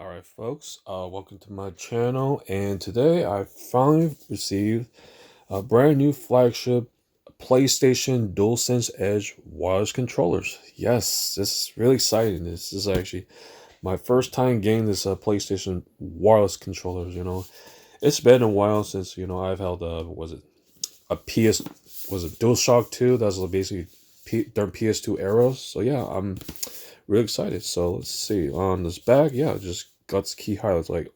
Alright folks, welcome to my channel, and today I finally received a brand new flagship PlayStation DuelSense Edge wireless controllers. Yes, this is really exciting. This is actually my first time getting this PlayStation wireless controllers. It's been a while since I've held a PS, was it DualShock 2? That's basically during PS2 eras. So yeah, I'm really excited. So let's see on this back. Yeah, just got key highlights like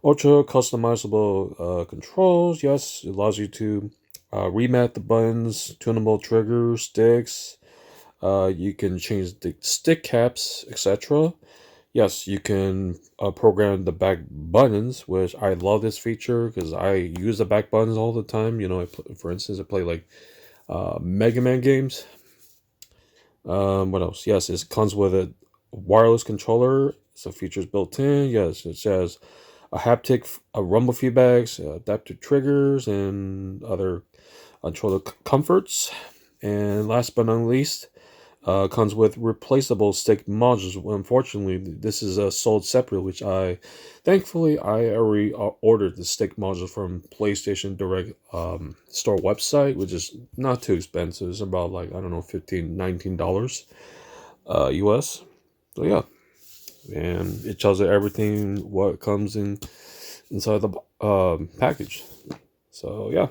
ultra customizable controls. Yes, it allows you to remat the buttons, tunable triggers, sticks. You can change the stick caps, etc. Yes, you can program the back buttons, which I love this feature because I use the back buttons all the time. For instance, I play like Mega Man games. What else? Yes, it comes with a wireless controller. So features built in. Yes, it says a rumble feedbacks, adaptive triggers, and other controller comforts. And last but not least, comes with replaceable stick modules. Well, unfortunately, this is sold separately, which thankfully, I already ordered the stick module from PlayStation Direct store website, which is not too expensive. It's about like, I don't know, $19 US. So yeah, and it tells you everything what comes inside the package. So yeah.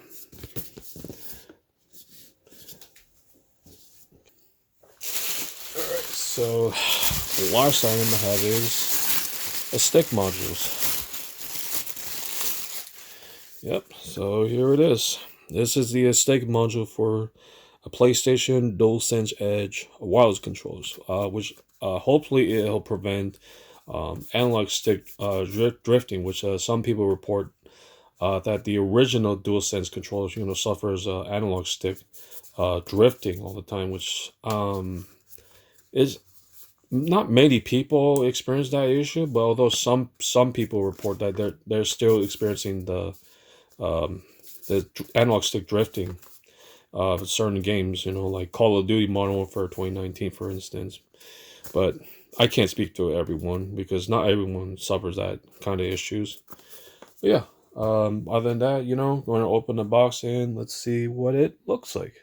So the last item I have is a stick modules. Yep, so here it is. This is the stick module for a PlayStation DualSense Edge wireless controllers, which hopefully it'll prevent analog stick drifting, which some people report that the original DualSense controllers, suffers analog stick drifting all the time, which is not many people experience that issue, but although some people report that they're still experiencing um, the analog stick drifting for certain games, like Call of Duty Modern Warfare 2019, for instance. But I can't speak to everyone because not everyone suffers that kind of issues. But yeah, other than that, going to open the box and let's see what it looks like.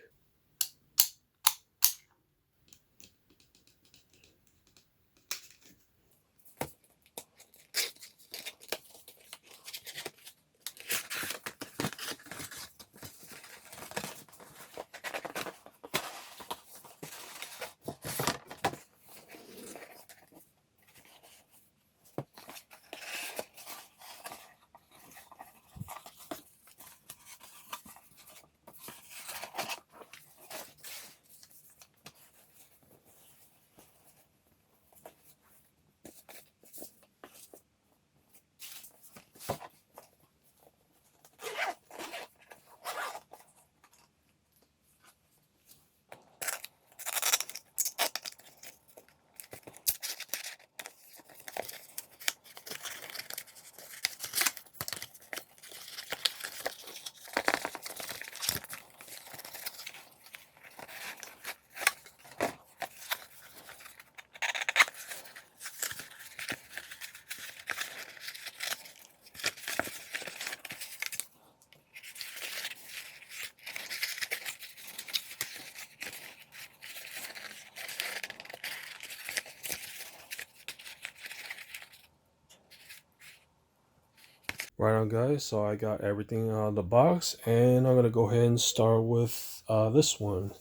Right on, guys. So I got everything out of the box, and I'm gonna go ahead and start with this one.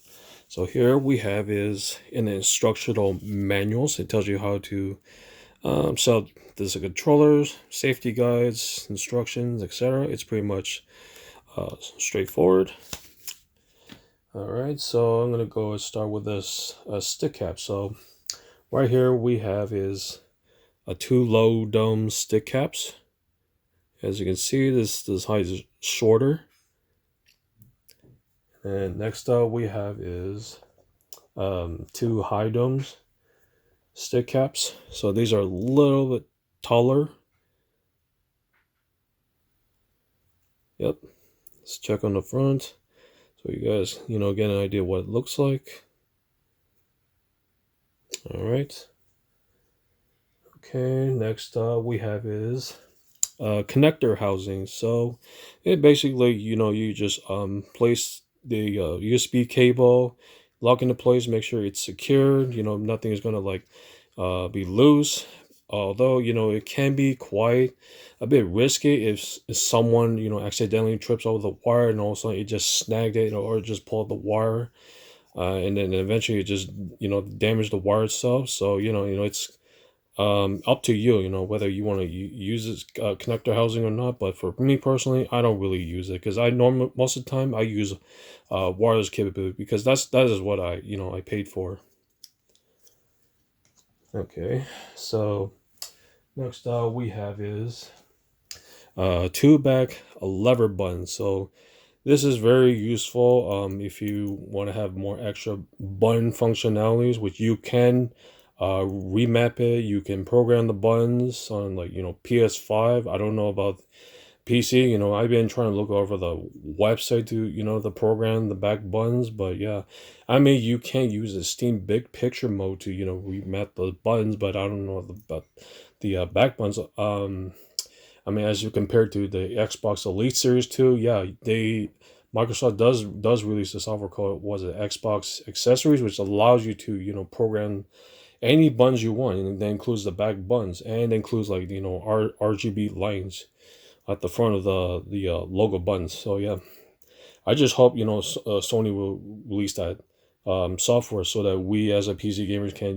So here we have is in the instructional manuals. It tells you how to set the controllers, safety guides, instructions, etc. It's pretty much straightforward. All right, so I'm gonna go and start with this stick cap. So right here we have is two low dome stick caps. As you can see, this height is shorter. And next up we have is two high domes stick caps. So these are a little bit taller. Yep. Let's check on the front. So you guys, get an idea what it looks like. All right. Okay, next we have is connector housing. So it basically, you just place the USB cable, lock into place, make sure it's secured. Nothing is gonna like be loose. Although it can be quite a bit risky if someone accidentally trips over the wire and also it just snagged it or just pulled the wire, and then eventually it just damage the wire itself. So it's up to you, whether you want to use this connector housing or not. But for me personally, I don't really use it because most of the time I use wireless capability because that is what I paid for. Okay, so next we have is two back lever buttons. So this is very useful if you want to have more extra button functionalities, which you can remap it. You can program the buttons on like PS5. I don't know about PC. I've been trying to look over the website to the program the back buttons, but yeah, I mean you can use the Steam Big Picture mode to remap the buttons, but I don't know about the back buttons. I mean, as you compare to the Xbox Elite Series 2, yeah, Microsoft does release the software called Xbox Accessories, which allows you to program any buttons you want, and that includes the back buttons and includes like RGB lines at the front of the logo buttons. So yeah, I just hope Sony will release that software so that we as a PC gamers can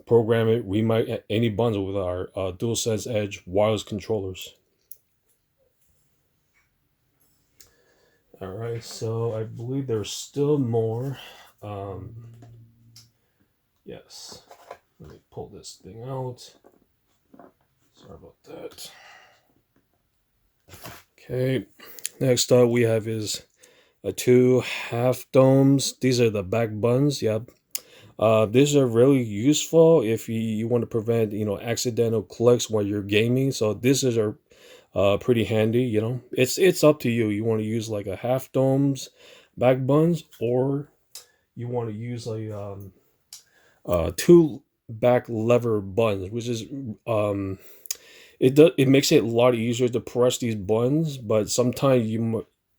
program it, remake any bundle with our DualSense Edge wireless controllers. All right, so I believe there's still more. Yes, let me pull this thing out. Sorry about that. Okay, next up we have is two half domes. These are the back buttons. Yep. These are really useful if you want to prevent accidental clicks while you're gaming. So this is pretty handy. It's up to you. You want to use like a half domes back buttons, or you want to use like two back lever buttons, which is it makes it a lot easier to press these buttons, but sometimes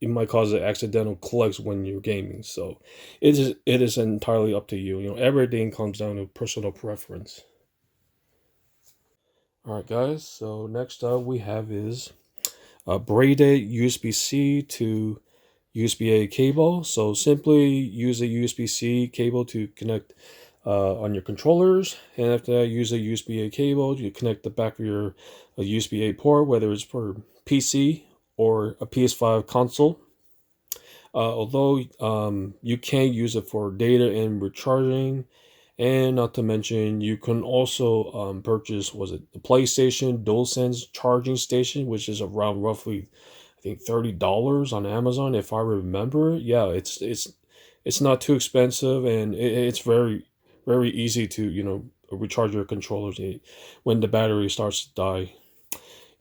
it might cause accidental clicks when you're gaming. So it is entirely up to you. Everything comes down to personal preference. All right, guys. So next up we have is a braided USB-C to USB-A cable. So simply use a USB-C cable to connect on your controllers, and after that use a USB-A cable to connect the back of your USB-A port, whether it's for PC or a PS5 console. Although you can use it for data and recharging, and not to mention you can also purchase the PlayStation DualSense charging station, which is around roughly I think $30 on Amazon if I remember. Yeah, it's not too expensive, and it's very easy to recharge your controllers when the battery starts to die.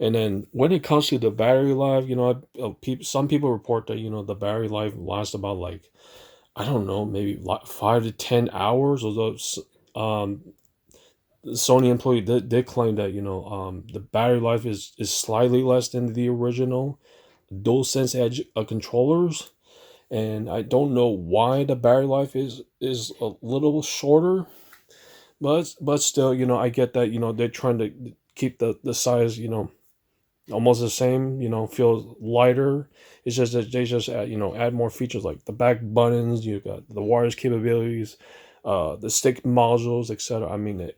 And then when it comes to the battery life, some people report that the battery life lasts about like I don't know, maybe like 5 to 10 hours. Although the Sony employee did claim that the battery life is slightly less than the original DualSense Edge controllers, and I don't know why the battery life is a little shorter, but still, I get that they're trying to keep the size almost the same, feels lighter. It's just that they just add more features like the back buttons, you got the wireless capabilities, the stick modules, etc. I mean,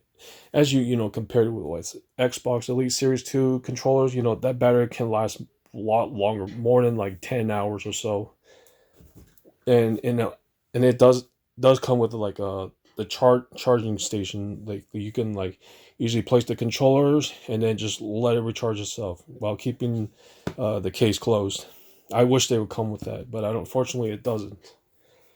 as compared with like Xbox Elite Series 2 controllers, that battery can last a lot longer, more than like 10 hours or so. And it does come with like the charging station. Like you can like usually place the controllers and then just let it recharge itself while keeping the case closed. I wish they would come with that, but unfortunately it doesn't.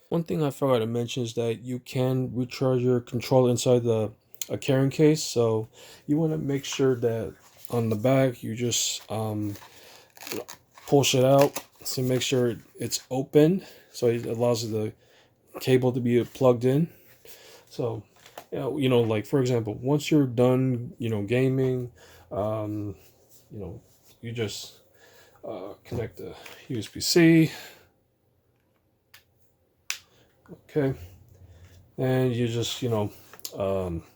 One thing I forgot to mention is that you can recharge your controller inside the a carrying case. So you want to make sure that on the back you just push it out to make sure it's open, so it allows the cable to be plugged in. So You know, like for example, once you're done, you know, gaming, you know, you just connect the USB-C, okay, and you just, you know,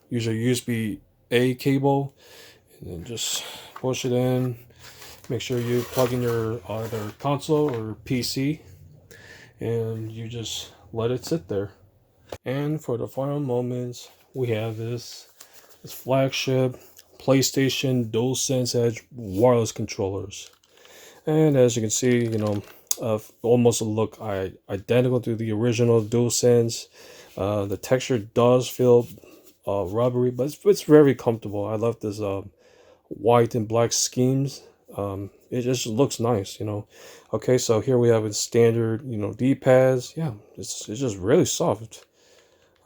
use your USB-A cable, and then just push it in. Make sure you plug in your either console or PC, and you just let it sit there. And for the final moments, we have this flagship PlayStation DuelSense Edge wireless controllers. And as you can see, you know, almost look identical to the original DualSense. The texture does feel rubbery, but it's very comfortable. I love this white and black schemes. It just looks nice, you know. Okay, so here we have a standard, you know, D-pads. Yeah, it's just really soft.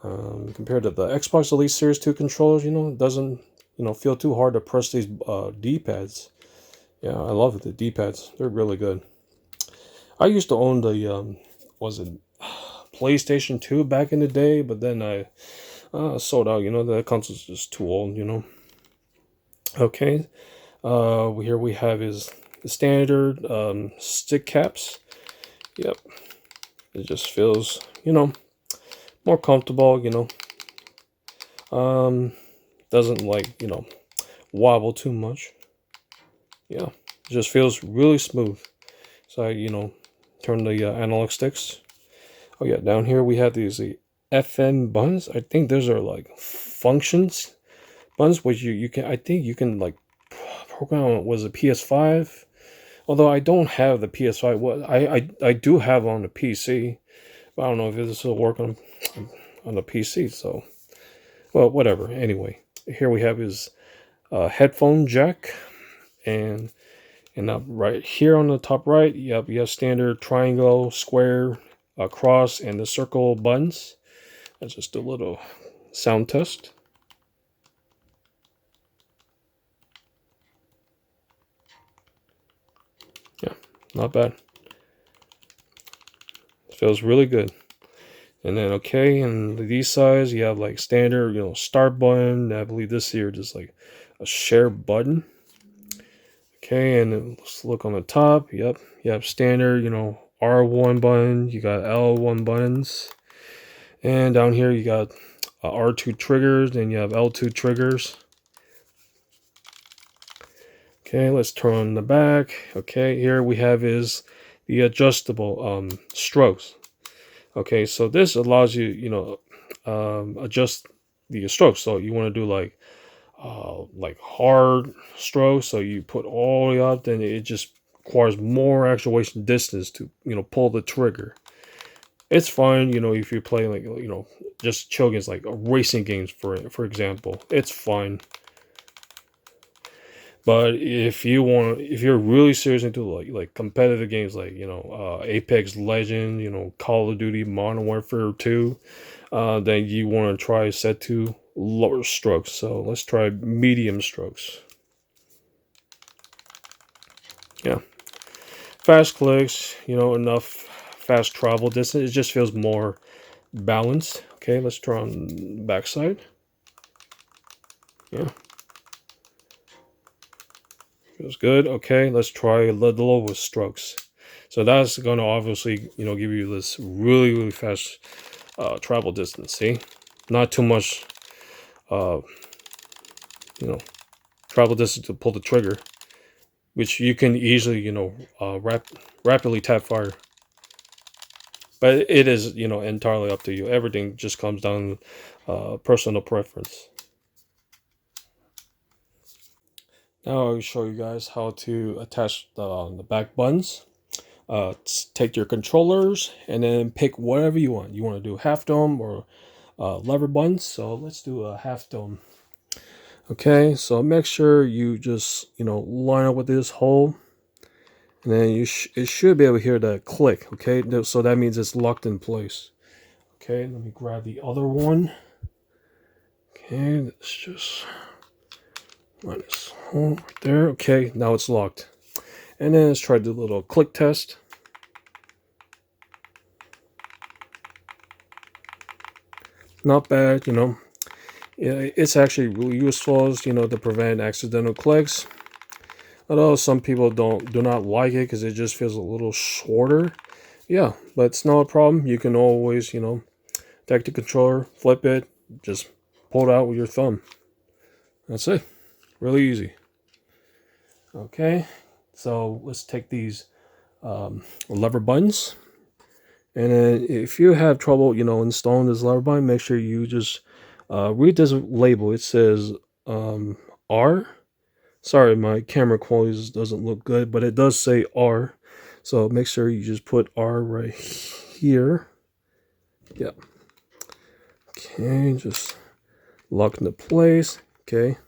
Compared to the Xbox Elite Series 2 controllers, you know, it doesn't, you know, feel too hard to press these D-pads. Yeah, I love it. The D-pads, they're really good. I used to own the, was it PlayStation 2 back in the day, but then I sold out, you know, the console's just too old, you know. Okay, here we have is the standard stick caps. Yep, it just feels, you know, more comfortable, you know. Doesn't like, you know, wobble too much. Yeah, it just feels really smooth. So I, you know, turn the analog sticks. Oh yeah, down here we have these FN buttons. I think those are like functions buttons, which you can, I think you can like program on, was it PS5? Although I don't have the PS5. What I do have on the PC, but I don't know if this will work on the PC. So, well, whatever. Anyway, here we have his headphone jack, and up right here on the top right, you have standard triangle, square, cross, and the circle buttons. Let's just do a little sound test. Yeah, not bad. It feels really good. And then, okay, and these sides, you have like standard, you know, start button. I believe this here is like a share button. Okay, and then let's look on the top. Yep, you have standard, you know, R1 button. You got L1 buttons. And down here, you got R2 triggers, and you have L2 triggers. Okay, let's turn on the back. Okay, here we have is the adjustable strokes. Okay, so this allows you, you know, adjust the strokes. So you want to do like hard strokes. So you put all the way up, then it just requires more actuation distance to, you know, pull the trigger. It's fine, you know, if you're playing like, you know, just chill games like racing games, for example. It's fine. But if you're really serious into like competitive games, like, you know, Apex Legend, you know, Call of Duty Modern Warfare 2, then you want to try set to lower strokes. So let's try medium strokes. Yeah, fast clicks, you know, enough fast travel distance. It just feels more balanced. Okay, let's try on the backside. Yeah. Feels good. Okay, let's try the lowest strokes. So that's going to obviously, you know, give you this really fast travel distance. See, not too much, you know, travel distance to pull the trigger, which you can easily, you know, rapidly tap fire. But it is, you know, entirely up to you. Everything just comes down personal preference. Now I'll show you guys how to attach the back buttons. Take your controllers and then pick whatever you want. You want to do half dome or lever buttons. So let's do a half dome. Okay, so make sure you just, you know, line up with this hole, and then it should be able to hear that click. Okay, so that means it's locked in place. Okay, let me grab the other one. Okay, let's just line this hole right there. Okay, now it's locked. And then let's try the little click test. Not bad, you know. it's actually really useful, you know, to prevent accidental clicks. Although some people do not like it because it just feels a little shorter. Yeah, but it's not a problem. You can always, you know, take the controller, flip it, just pull it out with your thumb. That's it. Really easy. Okay, so let's take these lever buttons. And then if you have trouble, you know, installing this lever button, make sure you just read this label. It says R. Sorry, my camera quality doesn't look good, but it does say R. So make sure you just put R right here. Yep. Okay, just lock into place. Okay.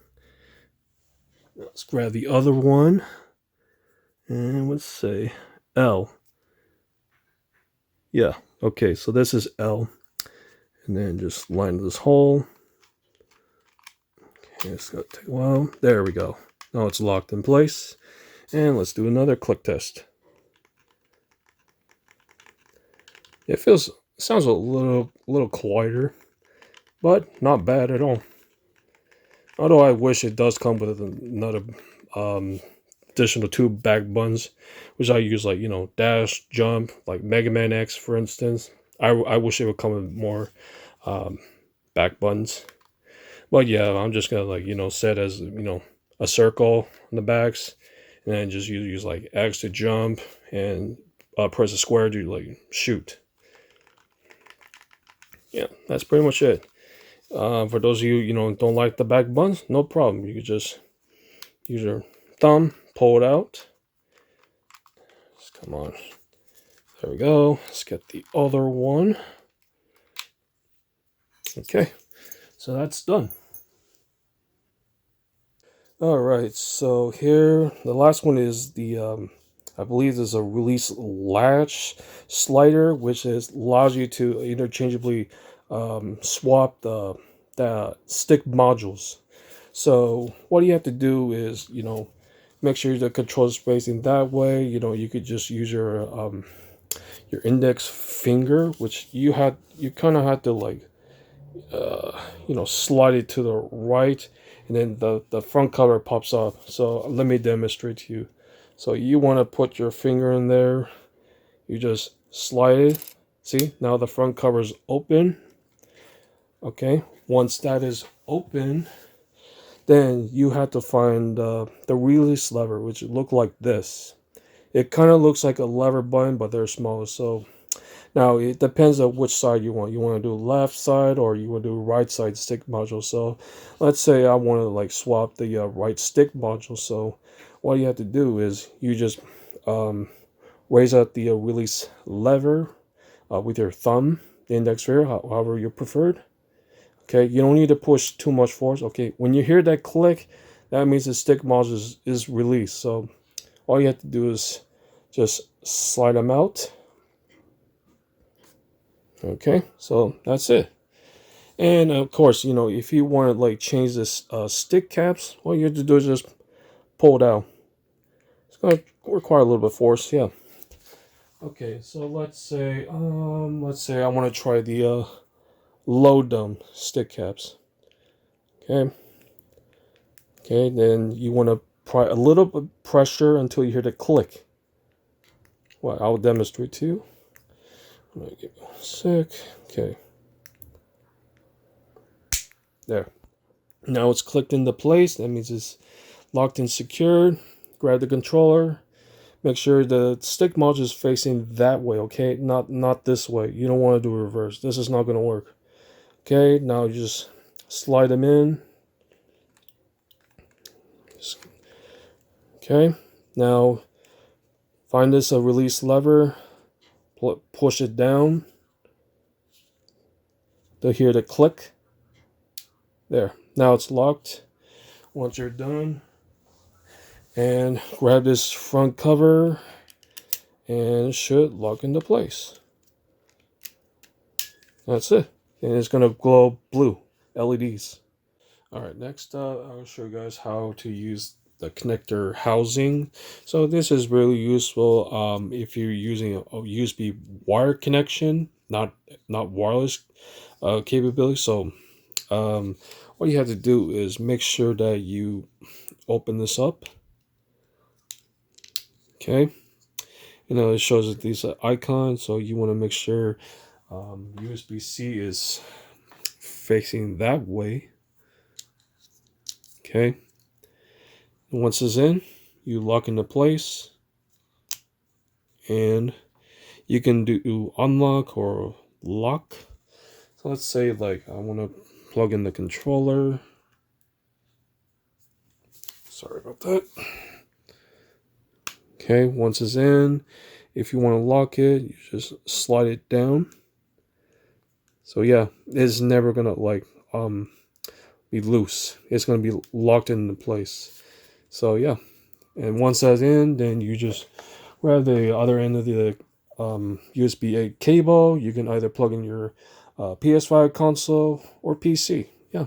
Let's grab the other one. And let's say L. Yeah, okay, so this is L. And then just line this hole. Okay, it's gonna take a while. There we go. Now it's locked in place. And let's do another click test. It sounds a little quieter, but not bad at all. Although I wish it does come with another additional 2 back buttons, which I use, like, you know, dash, jump, like Mega Man X, for instance. I wish it would come with more back buttons. But yeah, I'm just gonna, like, you know, set as, you know, a circle on the backs, and then just use like X to jump, and press a square to, like, shoot. Yeah, that's pretty much it. For those of you, you know, don't like the back buttons, no problem. You can just use your thumb, pull it out. Come on. There we go. Let's get the other one. Okay, so that's done. All right, so here the last one is the I believe there's a release latch slider, which allows you to interchangeably swap the stick modules. So what you have to do is, you know, make sure the control is facing that way. You know, you could just use your index finger, which you kind of have to, like, you know, slide it to the right, and then the front cover pops up. So let me demonstrate to you. So you want to put your finger in there, you just slide it. See, now the front cover is open. Okay, once that is open, then you have to find the release lever, which look like this. It kind of looks like a lever button, but they're smaller. So now it depends on which side you want. You want to do left side, or you want to do right side stick module. So let's say I want to, like, swap the right stick module. So what you have to do is you just raise out the release lever with your thumb, the index finger, however you preferred. Okay, you don't need to push too much force. Okay, when you hear that click, that means the stick module is released. So all you have to do is just slide them out. Okay, so that's it. And of course, you know, if you want to, like, change this stick caps, all you have to do is just pull it out. It's going to require a little bit of force, yeah. Okay, so let's say I want to try the low dumb stick caps. Okay, then you want to apply a little bit of pressure until you hear the click. Well, I'll demonstrate to you. I'm gonna give you a sec. Okay, there. Now it's clicked into place. That means it's locked and secured. Grab the controller. Make sure the stick module is facing that way, okay? Not this way. You don't want to do reverse. This is not going to work. Okay, now you just slide them in. Okay, now find this release lever. Push it down to hear the click. There. Now it's locked. Once you're done, and grab this front cover, and it should lock into place. That's it. And it's going to glow blue LEDs. Alright, next I'll show you guys how to use the connector housing. So this is really useful if you're using a USB wire connection, not wireless capability. So what all you have to do is make sure that you open this up. Okay, it shows these icons, so you want to make sure USB-C is facing that way. Okay, once it's in, you lock into place, and you can do unlock or lock. So let's say like I want to plug in the controller. Sorry about that. Okay, once it's in, if you want to lock it, you just slide it down. So yeah, it's never gonna like be loose. It's gonna be locked into place. So yeah, and once that's in, then you just grab the other end of the USB-A cable. You can either plug in your PS5 console or PC. Yeah,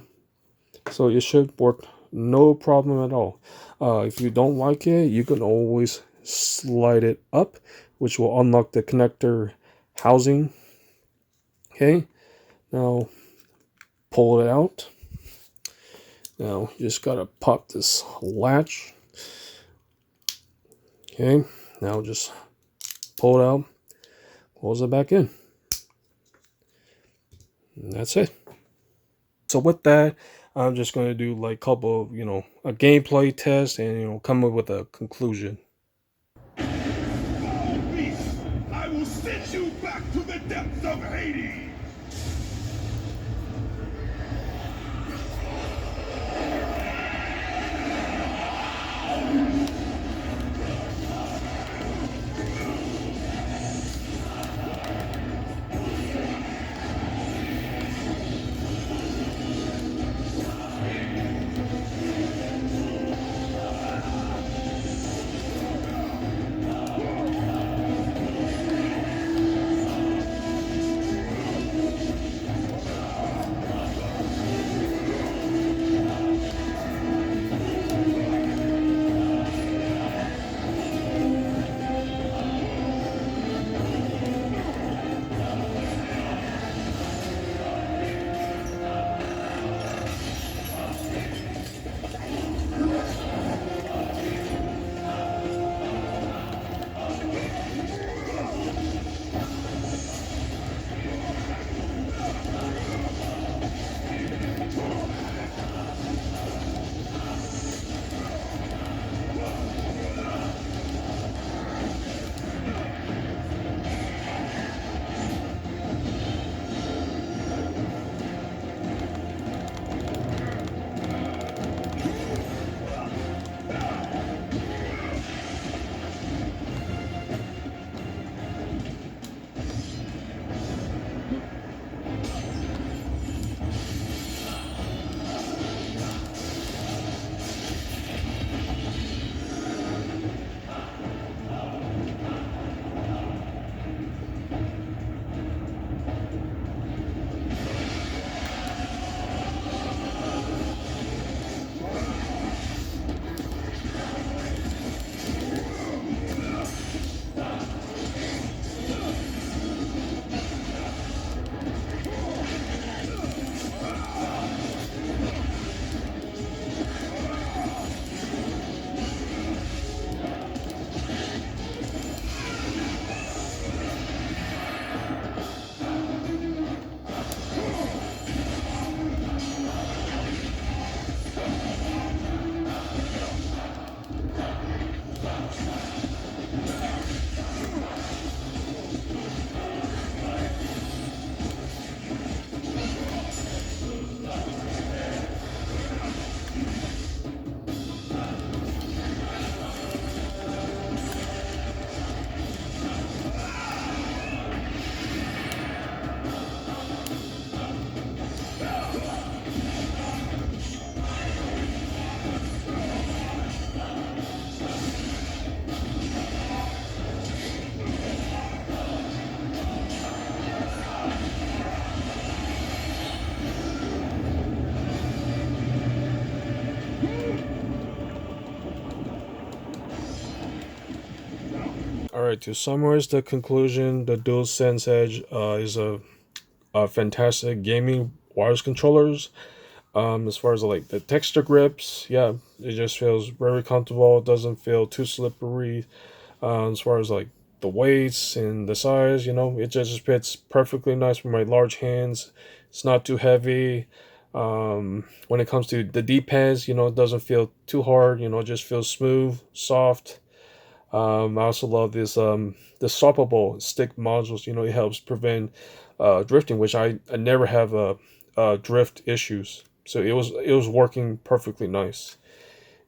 so it should work no problem at all. If you don't like it, you can always slide it up, which will unlock the connector housing. Okay, now pull it out. Now you just gotta pop this latch. Okay, now just pull it out, close it back in, and that's it. So with that, I'm just going to do like a couple of, a gameplay test and, come up with a conclusion. Foul beast, I will send you back to the depths of Hades! Alright, to summarize the conclusion, the DuelSense Edge is a fantastic gaming wireless controllers. As far as like the texture grips, yeah, it just feels very comfortable. It doesn't feel too slippery. As far as like the weights and the size, it just fits perfectly nice for my large hands. It's not too heavy. When it comes to the D-pads, it doesn't feel too hard. It just feels smooth, soft. I also love this the swappable stick modules. It helps prevent drifting, which I never have drift issues. So it was working perfectly nice.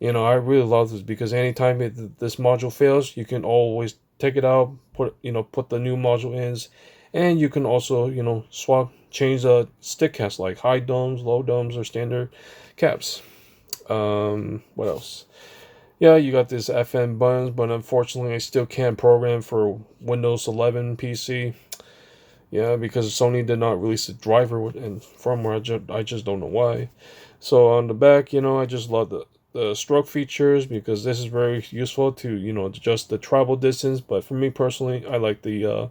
I really love this because anytime this module fails, you can always take it out, put the new module in, and you can also change the stick caps like high domes, low domes, or standard caps. What else? Yeah, you got this FM buttons, but unfortunately, I still can't program for Windows 11 PC. Yeah, because Sony did not release the driver and firmware. I just don't know why. So on the back, I just love the stroke features because this is very useful to adjust the travel distance. But for me personally, I like the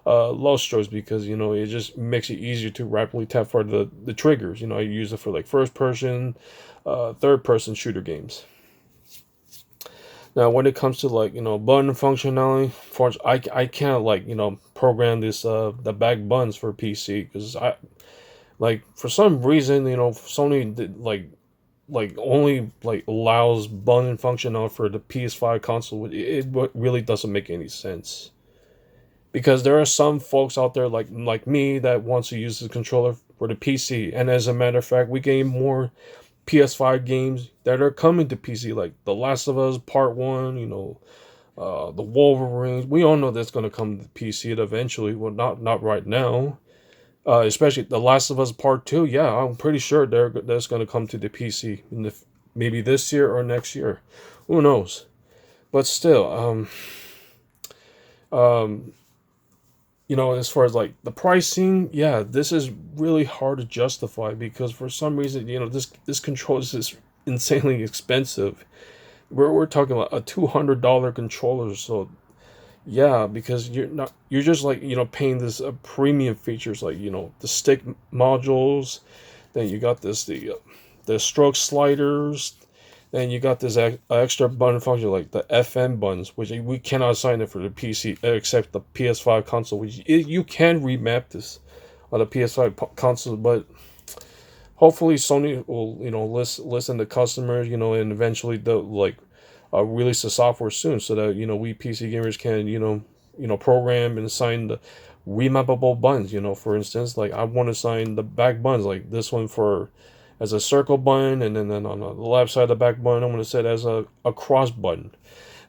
low strokes because it just makes it easier to rapidly tap for the triggers. I use it for like first person, third person shooter games. Now, when it comes to like button functionality, I can't like program this the back buttons for PC because I like for some reason Sony did like only like allows button functionality for the PS5 console. It really doesn't make any sense because there are some folks out there like me that wants to use the controller for the PC, and as a matter of fact, we gain more PS5 games that are coming to PC, like The Last of Us Part 1, the Wolverines. We all know that's going to come to PC eventually. Well, not right now. Especially The Last of Us Part 2. Yeah, I'm pretty sure that's going to come to the PC maybe this year or next year. Who knows? But still, as far as like the pricing, yeah, this is really hard to justify because for some reason, this controller is insanely expensive. We're talking about a $200 controller, so yeah, because you're just like paying this premium features like the stick modules, then you got the stroke sliders. Then you got this extra button function like the FM buttons, which we cannot assign it for the PC except the PS5 console. Which you can remap this on the PS5 console, but hopefully Sony will listen to customers, and eventually they'll like release the software soon so that we PC gamers can program and assign the remappable buttons. For instance, like I want to assign the back buttons like this one for as a circle button, and then on the left side of the back button, I'm going to set as a cross button.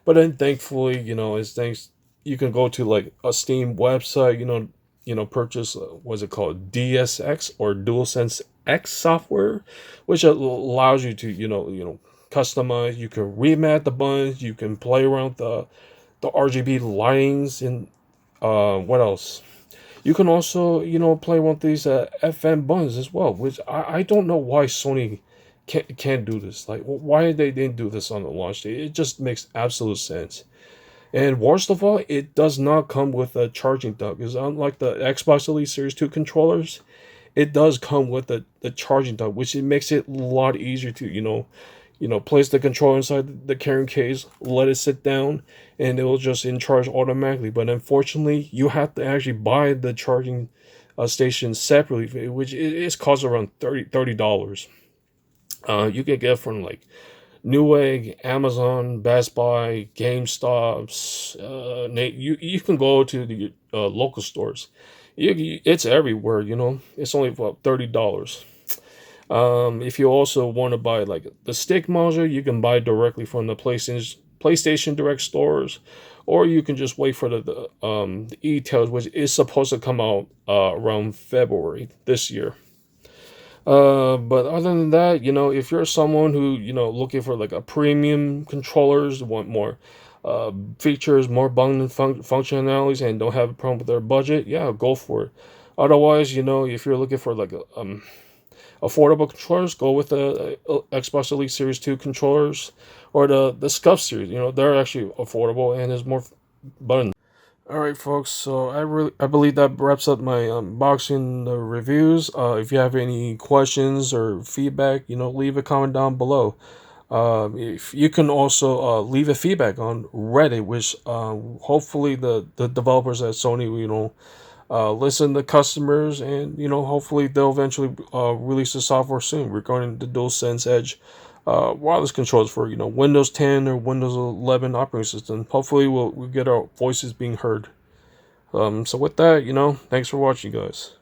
But then thankfully, as things, you can go to like a Steam website, purchase, what's it called, DSX or DuelSense X software, which allows you to, customize. You can remap the buttons, you can play around the RGB lightings, and what else? You can also, play one of these FM buttons as well, which I don't know why Sony can't do this. Like, why they didn't do this on the launch day? It just makes absolute sense. And worst of all, it does not come with a charging dock. Because unlike the Xbox Elite Series 2 controllers, it does come with the charging dock, which it makes it a lot easier to, place the controller inside the carrying case, let it sit down, and it will just in charge automatically. But unfortunately, you have to actually buy the charging station separately, which is cost around $30. You can get from like Newegg, Amazon, Best Buy, GameStops. You can go to the local stores. It's everywhere. It's only about $30. If you also want to buy like the stick module, you can buy directly from the PlayStation Direct stores, or you can just wait for the E-ATX, which is supposed to come out around February this year. But other than that, if you're someone who looking for like a premium controllers, want more features, more button functionalities, and don't have a problem with their budget, yeah, go for it. Otherwise, if you're looking for like affordable controllers, go with the Xbox Elite Series 2 controllers or the Scuff series. They're actually affordable and there's more buttons. All right, folks. So I believe that wraps up my unboxing reviews. If you have any questions or feedback, leave a comment down below. If you can also leave a feedback on Reddit, which hopefully the developers at Sony, listen to customers, and hopefully they'll eventually release the software soon regarding the DualSense Edge wireless controls for Windows 10 or Windows 11 operating system. Hopefully we'll get our voices being heard. So with that, thanks for watching, guys.